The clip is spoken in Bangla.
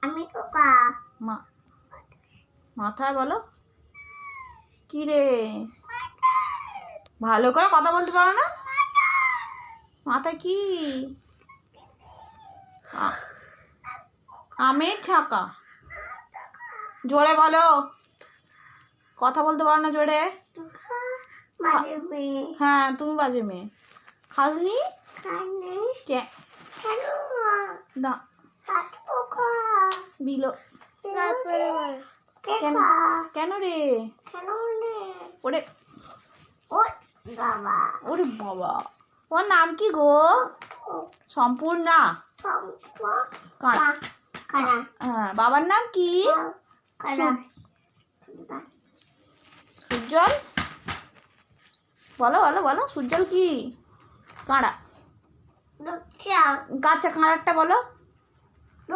আমি কোকা মাথায় বলো কি রে ভালো করে কথা বলতে পারো না মাথায় কি আমের ছাকা জোরে বলো কথা বলতে পারো না জোরে হ্যাঁ তুমি বাজে মেয়ে খাসনি কে না বিলো কেন কেন রে ওরে ওরে বাবা ওর নাম কি গো সম্পূর্ণা হ্যাঁ বাবার নাম কি সুজ্জ্বল বলো বলো বলো সুজ্জ্বল কি কাঁড়া কাঁচা কাঁড়ারটা বলো